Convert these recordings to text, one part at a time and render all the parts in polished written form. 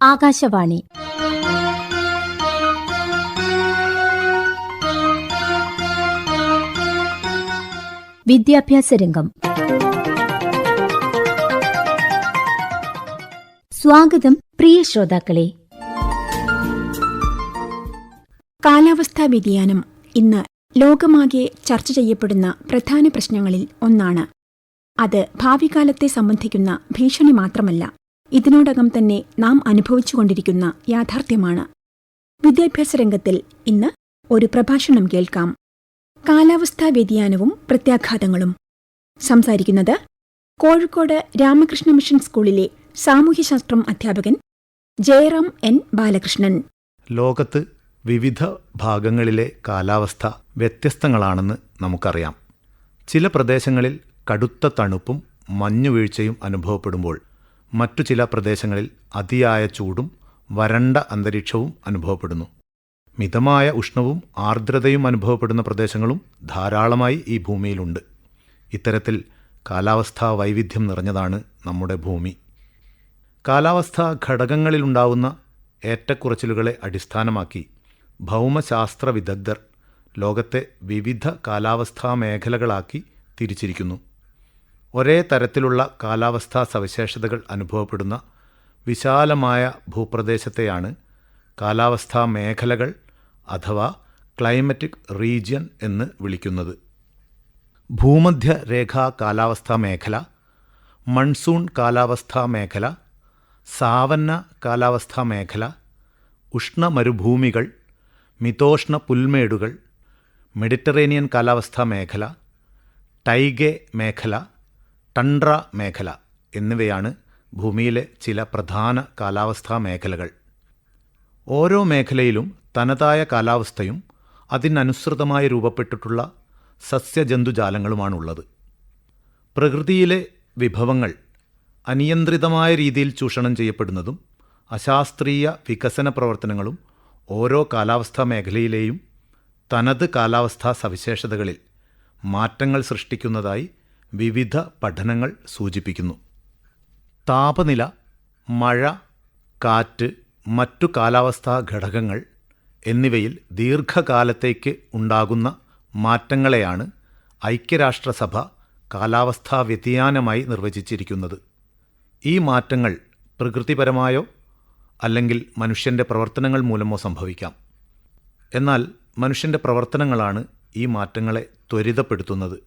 ആകാശവാണി വിദ്യാഭ്യാസ രംഗം. സ്വാഗതം പ്രിയ ശ്രോതാക്കളെ. കാലാവസ്ഥാ വ്യതിയാനം ഇന്ന് ലോകമാകെ ചർച്ച ചെയ്യപ്പെടുന്ന പ്രധാന പ്രശ്നങ്ങളിൽ ഒന്നാണ്. അത് ഭാവികാലത്തെ സംബന്ധിക്കുന്ന ഭീഷണി മാത്രമല്ല, ഇതിനോടകം തന്നെ നാം അനുഭവിച്ചുകൊണ്ടിരിക്കുന്ന യാഥാർത്ഥ്യമാണ്. വിദ്യാഭ്യാസ രംഗത്തിൽ ഇന്ന് ഒരു പ്രഭാഷണം കേൾക്കാം. കാലാവസ്ഥാ വ്യതിയാനവും പ്രത്യാഘാതങ്ങളും. സംസാരിക്കുന്നത് കോഴിക്കോട് രാമകൃഷ്ണ മിഷൻ സ്കൂളിലെ സാമൂഹ്യശാസ്ത്രം അധ്യാപകൻ ജയറാം എൻ ബാലകൃഷ്ണൻ. ലോകത്ത് വിവിധ ഭാഗങ്ങളിലെ കാലാവസ്ഥ വ്യത്യസ്തങ്ങളാണെന്ന് നമുക്കറിയാം. ചില പ്രദേശങ്ങളിൽ കടുത്ത തണുപ്പും മഞ്ഞുവീഴ്ചയും അനുഭവപ്പെടുമ്പോൾ മറ്റു ചില പ്രദേശങ്ങളിൽ അതിയായ ചൂടും വരണ്ട അന്തരീക്ഷവും അനുഭവപ്പെടുന്നു. മിതമായ ഉഷ്ണവും ആർദ്രതയും അനുഭവപ്പെടുന്ന പ്രദേശങ്ങളും ധാരാളമായി ഈ ഭൂമിയിലുണ്ട്. ഇത്തരത്തിൽ കാലാവസ്ഥാ വൈവിധ്യം നിറഞ്ഞതാണ് നമ്മുടെ ഭൂമി. കാലാവസ്ഥാ ഘടകങ്ങളിലുണ്ടാവുന്ന ഏറ്റക്കുറച്ചിലുകളെ അടിസ്ഥാനമാക്കി ഭൗമശാസ്ത്ര വിദഗ്ധർ ലോകത്തെ വിവിധ കാലാവസ്ഥാ മേഖലകളാക്കി തിരിച്ചിരിക്കുന്നു. ഒരേ തരത്തിലുള്ള കാലാവസ്ഥാ സവിശേഷതകൾ അനുഭവപ്പെടുന്ന വിശാലമായ ഭൂപ്രദേശത്തെയാണ് കാലാവസ്ഥാ മേഖലകൾ അഥവാ ക്ലൈമറ്റിക് റീജിയൻ എന്ന് വിളിക്കുന്നത്. ഭൂമധ്യരേഖാ കാലാവസ്ഥാ മേഖല, മൺസൂൺ കാലാവസ്ഥാ മേഖല, സാവന്ന കാലാവസ്ഥാ മേഖല, ഉഷ്ണമരുഭൂമികൾ, മിതോഷ്ണ പുൽമേടുകൾ, മെഡിറ്ററേനിയൻ കാലാവസ്ഥാ മേഖല, ടൈഗെ മേഖല, ടണ്ട്ര മേഖല എന്നിവയാണ് ഭൂമിയിലെ ചില പ്രധാന കാലാവസ്ഥാ മേഖലകൾ. ഓരോ മേഖലയിലും തനതായ കാലാവസ്ഥയും അതിനനുസൃതമായി രൂപപ്പെട്ടിട്ടുള്ള സസ്യജന്തുജാലങ്ങളുമാണുള്ളത്. പ്രകൃതിയിലെ വിഭവങ്ങൾ അനിയന്ത്രിതമായ രീതിയിൽ ചൂഷണം ചെയ്യപ്പെടുന്നതും അശാസ്ത്രീയ വികസന പ്രവർത്തനങ്ങളും ഓരോ കാലാവസ്ഥാ മേഖലയിലെയും തനത് കാലാവസ്ഥാ സവിശേഷതകളിൽ മാറ്റങ്ങൾ സൃഷ്ടിക്കുന്നതായി വിവിധ പഠനങ്ങൾ സൂചിപ്പിക്കുന്നു. താപനില, മഴ, കാറ്റ്, മറ്റു കാലാവസ്ഥാ ഘടകങ്ങൾ എന്നിവയിൽ ദീർഘകാലത്തേക്ക് ഉണ്ടാകുന്ന മാറ്റങ്ങളെയാണ് ഐക്യരാഷ്ട്രസഭ കാലാവസ്ഥാ വ്യതിയാനമായി നിർവചിച്ചിരിക്കുന്നത്. ഈ മാറ്റങ്ങൾ പ്രകൃതിപരമായോ അല്ലെങ്കിൽ മനുഷ്യൻ്റെ പ്രവർത്തനങ്ങൾ മൂലമോ സംഭവിക്കാം. എന്നാൽ മനുഷ്യൻ്റെ പ്രവർത്തനങ്ങളാണ് ഈ മാറ്റങ്ങളെ ത്വരിതപ്പെടുത്തുന്നത്.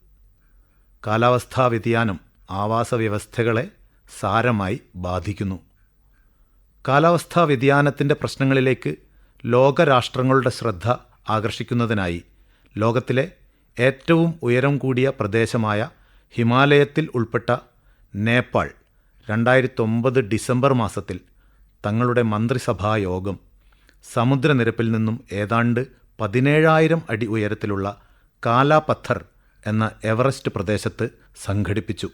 കാലാവസ്ഥാ വ്യതിയാനം ആവാസ വ്യവസ്ഥകളെ സാരമായി ബാധിക്കുന്നു. കാലാവസ്ഥാ വ്യതിയാനത്തിൻ്റെ പ്രശ്നങ്ങളിലേക്ക് ലോകരാഷ്ട്രങ്ങളുടെ ശ്രദ്ധ ആകർഷിക്കുന്നതിനായി ലോകത്തിലെ ഏറ്റവും ഉയരം കൂടിയ പ്രദേശമായ ഹിമാലയത്തിൽ ഉൾപ്പെട്ട നേപ്പാൾ 2009 ഡിസംബർ മാസത്തിൽ തങ്ങളുടെ മന്ത്രിസഭാ യോഗം സമുദ്രനിരപ്പിൽ നിന്നും ഏതാണ്ട് 17,000 അടി ഉയരത്തിലുള്ള കാലാപത്ഥർ എന്ന എവറസ്റ്റ് പ്രദേശത്ത് സംഘടിപ്പിച്ചു.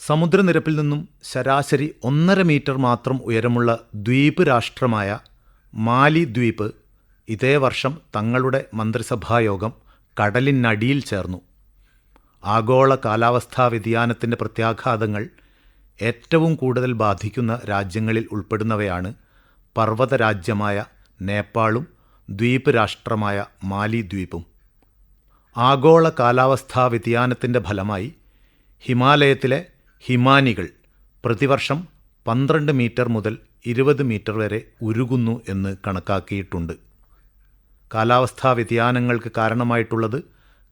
സമുദ്രനിരപ്പിൽ നിന്നും ശരാശരി 1.5 മീറ്റർ മാത്രം ഉയരമുള്ള ദ്വീപ് രാഷ്ട്രമായ മാലിദ്വീപ് ഇതേ വർഷം തങ്ങളുടെ മന്ത്രിസഭായോഗം കടലിനടിയിൽ ചേർന്നു. ആഗോള കാലാവസ്ഥാ വ്യതിയാനത്തിൻ്റെ പ്രത്യാഘാതങ്ങൾ ഏറ്റവും കൂടുതൽ ബാധിക്കുന്ന രാജ്യങ്ങളിൽ ഉൾപ്പെടുന്നവയാണ് പർവ്വതരാജ്യമായ നേപ്പാളും ദ്വീപ് രാഷ്ട്രമായ മാലിദ്വീപും. ആഗോള കാലാവസ്ഥാ വ്യതിയാനത്തിൻ്റെ ഫലമായി ഹിമാലയത്തിലെ ഹിമാനികൾ പ്രതിവർഷം 12 മീറ്റർ മുതൽ 20 മീറ്റർ വരെ ഉരുകുന്നു എന്ന് കണക്കാക്കിയിട്ടുണ്ട്. കാലാവസ്ഥാ വ്യതിയാനങ്ങൾക്ക് കാരണമായിട്ടുള്ളത്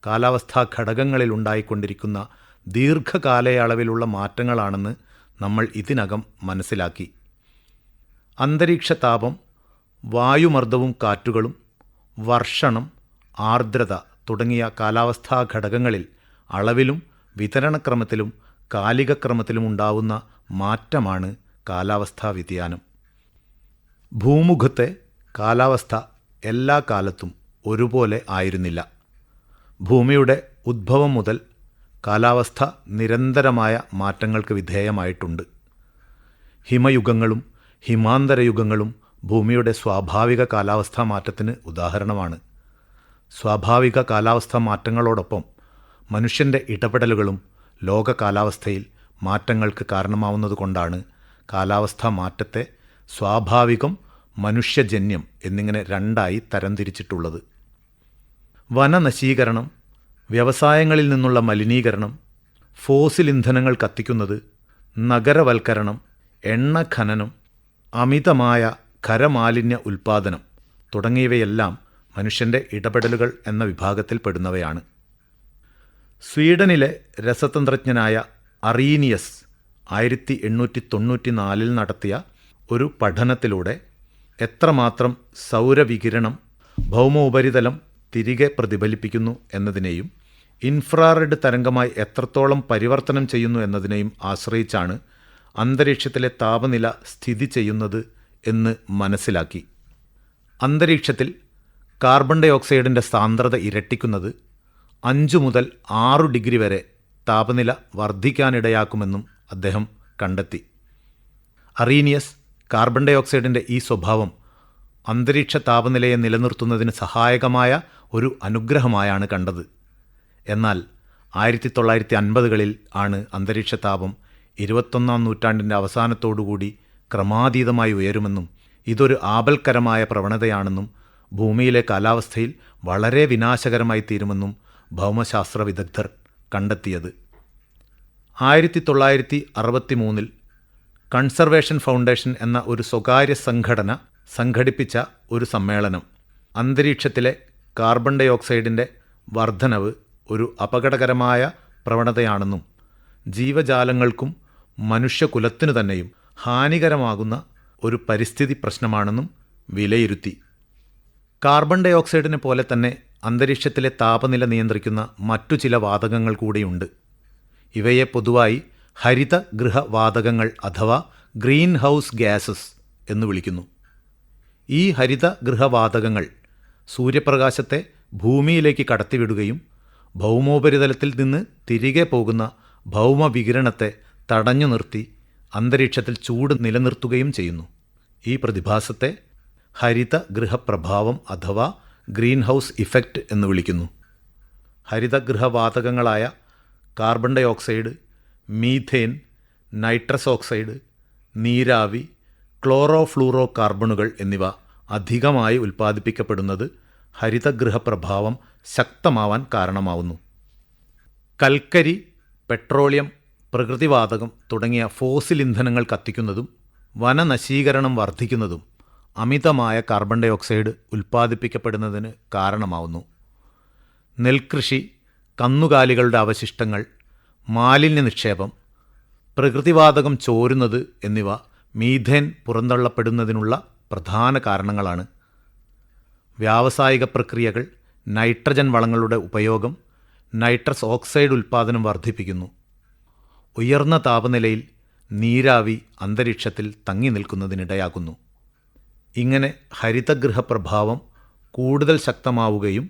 കാലാവസ്ഥാ ഘടകങ്ങളിൽ ഉണ്ടായിക്കൊണ്ടിരിക്കുന്ന ദീർഘകാലയളവിലുള്ള മാറ്റങ്ങളാണെന്ന് നമ്മൾ ഇതിനകം മനസ്സിലാക്കി. അന്തരീക്ഷതാപം, വായുമർദ്ദവും കാറ്റുകളും, വർഷണം, ആർദ്രത തുടങ്ങിയ കാലാവസ്ഥാ ഘടകങ്ങളിൽ അളവിലും വിതരണക്രമത്തിലും കാലികക്രമത്തിലും ഉണ്ടാവുന്ന മാറ്റമാണ് കാലാവസ്ഥാ വ്യതിയാനം. ഭൂമുഖത്തെ കാലാവസ്ഥ എല്ലാ കാലത്തും ഒരുപോലെ ആയിരുന്നില്ല. ഭൂമിയുടെ ഉദ്ഭവം മുതൽ കാലാവസ്ഥ നിരന്തരമായ മാറ്റങ്ങൾക്ക് വിധേയമായിട്ടുണ്ട്. ഹിമയുഗങ്ങളും ഹിമാന്തരയുഗങ്ങളും ഭൂമിയുടെ സ്വാഭാവിക കാലാവസ്ഥാ മാറ്റത്തിന് ഉദാഹരണമാണ്. സ്വാഭാവിക കാലാവസ്ഥാ മാറ്റങ്ങളോടൊപ്പം മനുഷ്യൻ്റെ ഇടപെടലുകളും ലോക കാലാവസ്ഥയിൽ മാറ്റങ്ങൾക്ക് കാരണമാവുന്നതുകൊണ്ടാണ് കാലാവസ്ഥാ മാറ്റത്തെ സ്വാഭാവികം, മനുഷ്യജന്യം എന്നിങ്ങനെ രണ്ടായി തരംതിരിച്ചിട്ടുള്ളത്. വനനശീകരണം, വ്യവസായങ്ങളിൽ നിന്നുള്ള മലിനീകരണം, ഫോസിൽ ഇന്ധനങ്ങൾ കത്തിക്കുന്നത്, നഗരവൽക്കരണം, എണ്ണ ഖനനം, അമിതമായ ഖരമാലിന്യ ഉൽപ്പാദനം തുടങ്ങിയവയെല്ലാം മനുഷ്യൻ്റെ ഇടപെടലുകൾ എന്ന വിഭാഗത്തിൽപ്പെടുന്നവയാണ്. സ്വീഡനിലെ രസതന്ത്രജ്ഞനായ അറീനിയസ് 1894 നടത്തിയ ഒരു പഠനത്തിലൂടെ എത്രമാത്രം സൗരവികിരണം ഭൗമോപരിതലം തിരികെ പ്രതിഫലിപ്പിക്കുന്നു എന്നതിനെയും ഇൻഫ്രാറെഡ് തരംഗമായി എത്രത്തോളം പരിവർത്തനം ചെയ്യുന്നു എന്നതിനെയും ആശ്രയിച്ചാണ് അന്തരീക്ഷത്തിലെ താപനില സ്ഥിതി ചെയ്യുന്നത് എന്ന് മനസ്സിലാക്കി. അന്തരീക്ഷത്തിൽ കാർബൺ ഡൈ ഓക്സൈഡിൻ്റെ സാന്ദ്രത ഇരട്ടിക്കുന്നത് 5 മുതൽ 6 ഡിഗ്രി വരെ താപനില വർദ്ധിക്കാനിടയാക്കുമെന്നും അദ്ദേഹം കണ്ടെത്തി. അറീനിയസ് കാർബൺ ഡൈ ഓക്സൈഡിൻ്റെ ഈ സ്വഭാവം അന്തരീക്ഷ താപനിലയെ നിലനിർത്തുന്നതിന് സഹായകമായ ഒരു അനുഗ്രഹമായാണ് കണ്ടത്. എന്നാൽ 1950കളിൽ ആണ് അന്തരീക്ഷ താപം 21ാം നൂറ്റാണ്ടിൻ്റെ അവസാനത്തോടുകൂടി ക്രമാതീതമായി ഉയരുമെന്നും ഇതൊരു ആപൽക്കരമായ പ്രവണതയാണെന്നും ഭൂമിയിലെ കാലാവസ്ഥയിൽ വളരെ വിനാശകരമായി തീരുമെന്നും ഭൗമശാസ്ത്ര വിദഗ്ധർ കണ്ടെത്തിയത്. 1963 കൺസർവേഷൻ ഫൗണ്ടേഷൻ എന്ന ഒരു സ്വകാര്യ സംഘടന സംഘടിപ്പിച്ച ഒരു സമ്മേളനം അന്തരീക്ഷത്തിലെ കാർബൺ ഡൈ ഓക്സൈഡിൻ്റെ വർധനവ് ഒരു അപകടകരമായ പ്രവണതയാണെന്നും ജീവജാലങ്ങൾക്കും മനുഷ്യകുലത്തിനു തന്നെയും ഹാനികരമാകുന്ന ഒരു പരിസ്ഥിതി പ്രശ്നമാണെന്നും വിലയിരുത്തി. കാർബൺ ഡൈ ഓക്സൈഡിനെ പോലെ തന്നെ അന്തരീക്ഷത്തിലെ താപനില നിയന്ത്രിക്കുന്ന മറ്റു ചില വാതകങ്ങൾ കൂടിയുണ്ട്. ഇവയെ പൊതുവായി ഹരിതഗൃഹവാതകങ്ങൾ അഥവാ ഗ്രീൻ ഹൗസ് ഗ്യാസസ് എന്ന് വിളിക്കുന്നു. ഈ ഹരിതഗൃഹവാതകങ്ങൾ സൂര്യപ്രകാശത്തെ ഭൂമിയിലേക്ക് കടത്തിവിടുകയും ഭൗമോപരിതലത്തിൽ നിന്ന് തിരികെ പോകുന്ന ഭൗമവികിരണത്തെ തടഞ്ഞു നിർത്തി അന്തരീക്ഷത്തിൽ ചൂട് നിലനിർത്തുകയും ചെയ്യുന്നു. ഈ പ്രതിഭാസത്തെ ഹരിതഗൃഹപ്രഭാവം അഥവാ ഗ്രീൻ ഹൗസ് ഇഫക്റ്റ് എന്ന് വിളിക്കുന്നു. ഹരിതഗൃഹവാതകങ്ങളായ carbon dioxide, methane, nitrous oxide, നീരാവി, ക്ലോറോ ഫ്ലൂറോ കാർബണുകൾ എന്നിവ അധികമായി ഉൽപ്പാദിപ്പിക്കപ്പെടുന്നത് ഹരിതഗൃഹപ്രഭാവം ശക്തമാവാൻ കാരണമാവുന്നു. കൽക്കരി, പെട്രോളിയം, പ്രകൃതിവാതകം തുടങ്ങിയ ഫോസിൽ ഇന്ധനങ്ങൾ കത്തിക്കുന്നതും വനനശീകരണം വർദ്ധിക്കുന്നതും അമിതമായ കാർബൺ ഡൈ ഓക്സൈഡ് ഉൽപ്പാദിപ്പിക്കപ്പെടുന്നതിന് കാരണമാവുന്നു. നെൽകൃഷി, കന്നുകാലികളുടെ അവശിഷ്ടങ്ങൾ, മാലിന്യ നിക്ഷേപം, പ്രകൃതിവാതകം ചോരുന്നത് എന്നിവ മീഥേൻ പുറന്തള്ളപ്പെടുന്നതിനുള്ള പ്രധാന കാരണങ്ങളാണ്. വ്യാവസായിക പ്രക്രിയകൾ നൈട്രജൻ വളങ്ങളുടെ ഉപയോഗം നൈട്രസ് ഓക്സൈഡ് ഉൽപ്പാദനം വർദ്ധിപ്പിക്കുന്നു. ഉയർന്ന താപനിലയിൽ നീരാവി അന്തരീക്ഷത്തിൽ തങ്ങി നിൽക്കുന്നതിനിടയാക്കുന്നു. ഇങ്ങനെ ഹരിതഗൃഹപ്രഭാവം കൂടുതൽ ശക്തമാവുകയും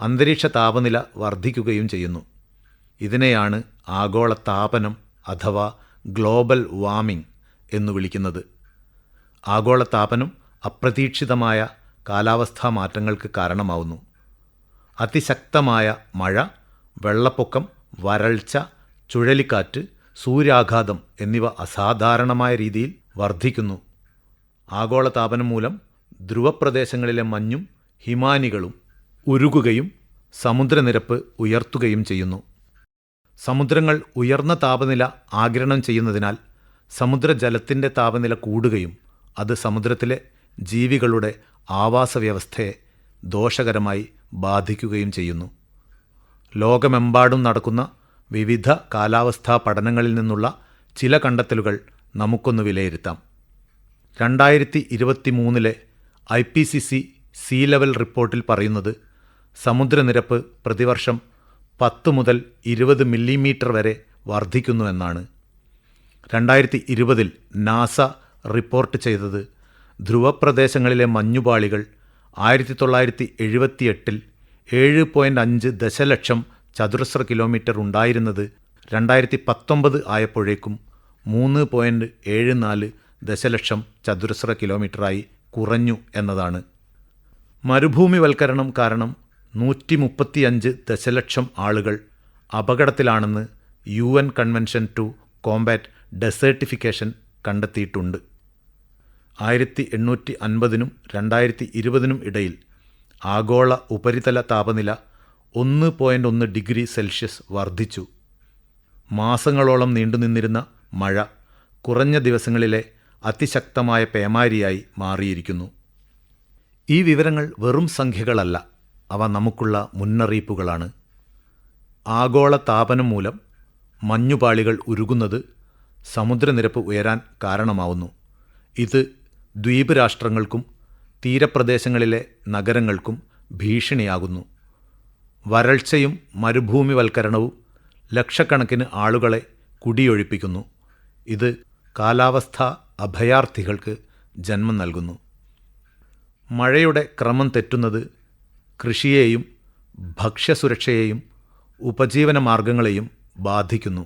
അന്തരീക്ഷ താപനില വർദ്ധിക്കുകയും ചെയ്യുന്നു. ഇതിനെയാണ് ആഗോളതാപനം അഥവാ ഗ്ലോബൽ വാർമിംഗ് എന്നു വിളിക്കുന്നത്. ആഗോളതാപനം അപ്രതീക്ഷിതമായ കാലാവസ്ഥാ മാറ്റങ്ങൾക്ക് കാരണമാവുന്നു. അതിശക്തമായ മഴ, വെള്ളപ്പൊക്കം, വരൾച്ച, ചുഴലിക്കാറ്റ്, സൂര്യാഘാതം എന്നിവ അസാധാരണമായ രീതിയിൽ വർദ്ധിക്കുന്നു. ആഗോളതാപനം മൂലം ധ്രുവപ്രദേശങ്ങളിലെ മഞ്ഞും ഹിമാനികളും ഉരുകുകയും സമുദ്രനിരപ്പ് ഉയർത്തുകയും ചെയ്യുന്നു. സമുദ്രങ്ങൾ ഉയർന്ന താപനില ആഗിരണം ചെയ്യുന്നതിനാൽ സമുദ്രജലത്തിൻ്റെ താപനില കൂടുകയും അത് സമുദ്രത്തിലെ ജീവികളുടെ ആവാസവ്യവസ്ഥയെ ദോഷകരമായി ബാധിക്കുകയും ചെയ്യുന്നു. ലോകമെമ്പാടും നടക്കുന്ന വിവിധ കാലാവസ്ഥാ പഠനങ്ങളിൽ നിന്നുള്ള ചില കണ്ടെത്തലുകൾ നമുക്കൊന്ന് വിലയിരുത്താം. 2023 IPCC സീ ലെവൽ റിപ്പോർട്ടിൽ പറയുന്നത് സമുദ്രനിരപ്പ് പ്രതിവർഷം 10 മുതൽ 20 മില്ലിമീറ്റർ വരെ വർദ്ധിക്കുന്നു എന്നാണ്. 2020 നാസ റിപ്പോർട്ട് ചെയ്തത് ധ്രുവപ്രദേശങ്ങളിലെ മഞ്ഞുപാളികൾ 1978 7.5 ദശലക്ഷം ചതുരശ്ര കിലോമീറ്റർ ഉണ്ടായിരുന്നത് 2019 ആയപ്പോഴേക്കും 3.74 ദശലക്ഷം ചതുരശ്ര കിലോമീറ്ററായി കുറഞ്ഞു എന്നതാണ്. മരുഭൂമിവൽക്കരണം കാരണം 135 ദശലക്ഷം ആളുകൾ അപകടത്തിലാണെന്ന് UN convention to combat desertification കണ്ടെത്തിയിട്ടുണ്ട്. 1850-നും 2020 ഇടയിൽ ആഗോള ഉപരിതല താപനില 1.1 ഡിഗ്രി സെൽഷ്യസ് വർദ്ധിച്ചു. മാസങ്ങളോളം നീണ്ടുനിന്നിരുന്ന മഴ കുറഞ്ഞ ദിവസങ്ങളിലെ അതിശക്തമായ പേമാരിയായി മാറിയിരിക്കുന്നു. ഈ വിവരങ്ങൾ വെറും സംഖ്യകളല്ല, അവ നമുക്കുള്ള മുന്നറിയിപ്പുകളാണ്. ആഗോള താപനം മൂലം മഞ്ഞുപാളികൾ ഉരുകുന്നത് സമുദ്രനിരപ്പ് ഉയരാൻ കാരണമാവുന്നു. ഇത് ദ്വീപ് രാഷ്ട്രങ്ങൾക്കും തീരപ്രദേശങ്ങളിലെ നഗരങ്ങൾക്കും ഭീഷണിയാകുന്നു. വരൾച്ചയും മരുഭൂമിവൽക്കരണവും ലക്ഷക്കണക്കിന് ആളുകളെ കുടിയൊഴിപ്പിക്കുന്നു. ഇത് കാലാവസ്ഥാ അഭയാർത്ഥികൾക്ക് ജന്മം നൽകുന്നു. മഴയുടെ ക്രമം തെറ്റുന്നത് കൃഷിയെയും ഭക്ഷ്യസുരക്ഷയെയും ഉപജീവനമാർഗങ്ങളെയും ബാധിക്കുന്നു.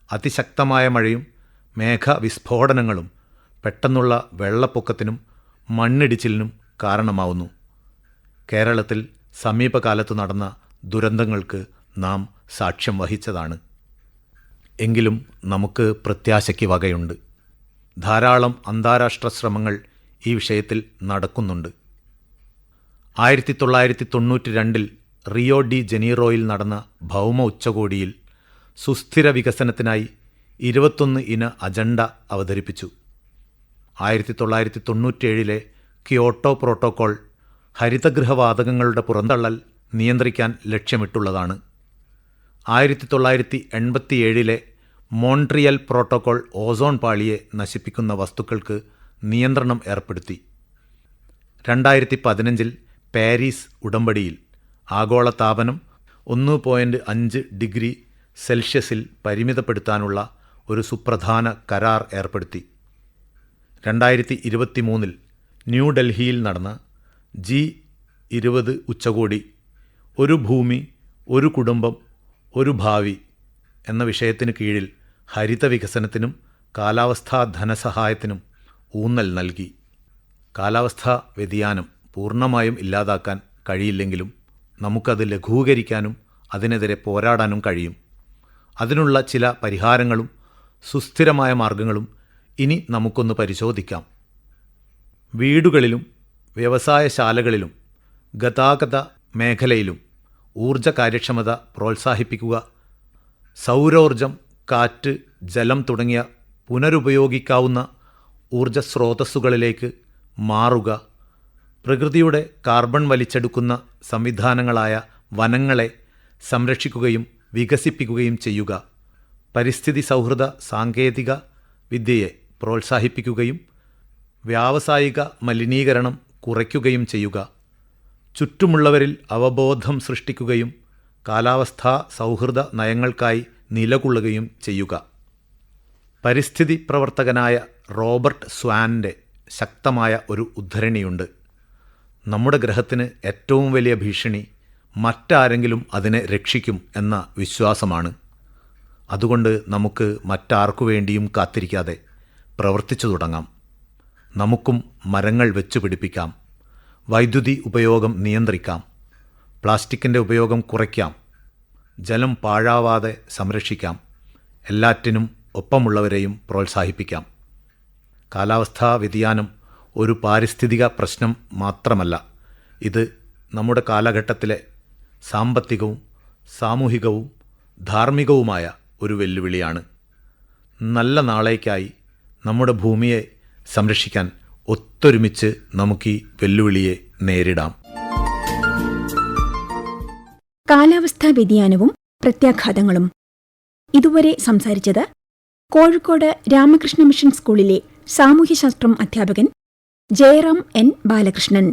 അതിശക്തമായ മഴയും മേഘവിസ്ഫോടനങ്ങളും പെട്ടെന്നുള്ള വെള്ളപ്പൊക്കത്തിനും മണ്ണിടിച്ചിലിനും കാരണമാവുന്നു. കേരളത്തിൽ സമീപകാലത്ത് നടന്ന ദുരന്തങ്ങൾക്ക് നാം സാക്ഷ്യം വഹിച്ചതാണ്. എങ്കിലും നമുക്ക് പ്രത്യാശയ്ക്ക് വകയുണ്ട്. ധാരാളം അന്താരാഷ്ട്ര ശ്രമങ്ങൾ ഈ വിഷയത്തിൽ നടക്കുന്നുണ്ട്. 1992 റിയോ ഡി ജനീറോയിൽ നടന്ന ഭൗമ ഉച്ചകോടിയിൽ സുസ്ഥിര വികസനത്തിനായി 21 ഇന അജണ്ട അവതരിപ്പിച്ചു. 1997 ക്യോട്ടോ പ്രോട്ടോക്കോൾ ഹരിതഗൃഹവാതകങ്ങളുടെ പുറന്തള്ളൽ നിയന്ത്രിക്കാൻ ലക്ഷ്യമിട്ടുള്ളതാണ്. 1987 മോൺട്രിയൽ പ്രോട്ടോക്കോൾ ഓസോൺ പാളിയെ നശിപ്പിക്കുന്ന വസ്തുക്കൾക്ക് നിയന്ത്രണം ഏർപ്പെടുത്തി. 2015 പാരീസ് ഉടമ്പടിയിൽ ആഗോളതാപനം 1.5 ഡിഗ്രി സെൽഷ്യസിൽ പരിമിതപ്പെടുത്താനുള്ള ഒരു സുപ്രധാന കരാർ ഏർപ്പെടുത്തി. 2023 ന്യൂഡൽഹിയിൽ നടന്ന G20 ഉച്ചകോടി ഒരു ഭൂമി, ഒരു കുടുംബം, ഒരു ഭാവി എന്ന വിഷയത്തിന് കീഴിൽ ഹരിത വികസനത്തിനും കാലാവസ്ഥാ ധനസഹായത്തിനും ഊന്നൽ നൽകി. കാലാവസ്ഥാ വ്യതിയാനം പൂർണ്ണമായും ഇല്ലാതാക്കാൻ കഴിയില്ലെങ്കിലും നമുക്കത് ലഘൂകരിക്കാനും അതിനെതിരെ പോരാടാനും കഴിയും. അതിനുള്ള ചില പരിഹാരങ്ങളും സുസ്ഥിരമായ മാർഗങ്ങളും ഇനി നമുക്കൊന്ന് പരിശോധിക്കാം. വീടുകളിലും വ്യവസായശാലകളിലും ഗതാഗത മേഖലയിലും ഊർജ കാര്യക്ഷമത പ്രോത്സാഹിപ്പിക്കുക, സൗരോർജം, കാറ്റ്, ജലം തുടങ്ങിയ പുനരുപയോഗിക്കാവുന്ന ഊർജ സ്രോതസ്സുകളിലേക്ക് മാറുക, പ്രകൃതിയുടെ കാർബൺ വലിച്ചെടുക്കുന്ന സംവിധാനങ്ങളായ വനങ്ങളെ സംരക്ഷിക്കുകയും വികസിപ്പിക്കുകയും ചെയ്യുക, പരിസ്ഥിതി സൗഹൃദ സാങ്കേതിക വിദ്യയെ പ്രോത്സാഹിപ്പിക്കുകയും വ്യാവസായിക മലിനീകരണം കുറയ്ക്കുകയും ചെയ്യുക, ചുറ്റുമുള്ളവരിൽ അവബോധം സൃഷ്ടിക്കുകയും കാലാവസ്ഥാ സൗഹൃദ നയങ്ങൾക്കായി നിലകൊള്ളുകയും ചെയ്യുക. പരിസ്ഥിതി പ്രവർത്തകനായ റോബർട്ട് സ്വാൻ്റെ ശക്തമായ ഒരു ഉദ്ധരണിയുണ്ട്. നമ്മുടെ ഗ്രഹത്തിന് ഏറ്റവും വലിയ ഭീഷണി മറ്റാരെങ്കിലും അതിനെ രക്ഷിക്കും എന്ന വിശ്വാസമാണ്. അതുകൊണ്ട് നമുക്ക് മറ്റാർക്കു വേണ്ടിയും കാത്തിരിക്കാതെ പ്രവർത്തിച്ചു തുടങ്ങാം. നമുക്കും മരങ്ങൾ വെച്ചുപിടിപ്പിക്കാം, വൈദ്യുതി ഉപയോഗം നിയന്ത്രിക്കാം, പ്ലാസ്റ്റിക്കിൻ്റെ ഉപയോഗം കുറയ്ക്കാം, ജലം പാഴാവാതെ സംരക്ഷിക്കാം, എല്ലാറ്റിനും ഒപ്പമുള്ളവരെയും പ്രോത്സാഹിപ്പിക്കാം. കാലാവസ്ഥാ വ്യതിയാനം ഒരു പാരിസ്ഥിതിക പ്രശ്നം മാത്രമല്ല, ഇത് നമ്മുടെ കാലഘട്ടത്തിലെ സാമ്പത്തികവും സാമൂഹികവും ധാർമ്മികവുമായ ഒരു വെല്ലുവിളിയാണ്. നല്ല നാളേക്കായി നമ്മുടെ ഭൂമിയെ സംരക്ഷിക്കാൻ ഒത്തൊരുമിച്ച് നമുക്ക് ഈ വെല്ലുവിളിയെ നേരിടാം. കാലാവസ്ഥാ വ്യതിയാനവും പ്രത്യാഘാതങ്ങളും. ഇതുവരെ സംസാരിച്ചത് കോഴിക്കോട് രാമകൃഷ്ണ മിഷൻ സ്കൂളിലെ സാമൂഹ്യശാസ്ത്രം അധ്യാപകൻ ജയറാം N. ബാലകൃഷ്ണൻ.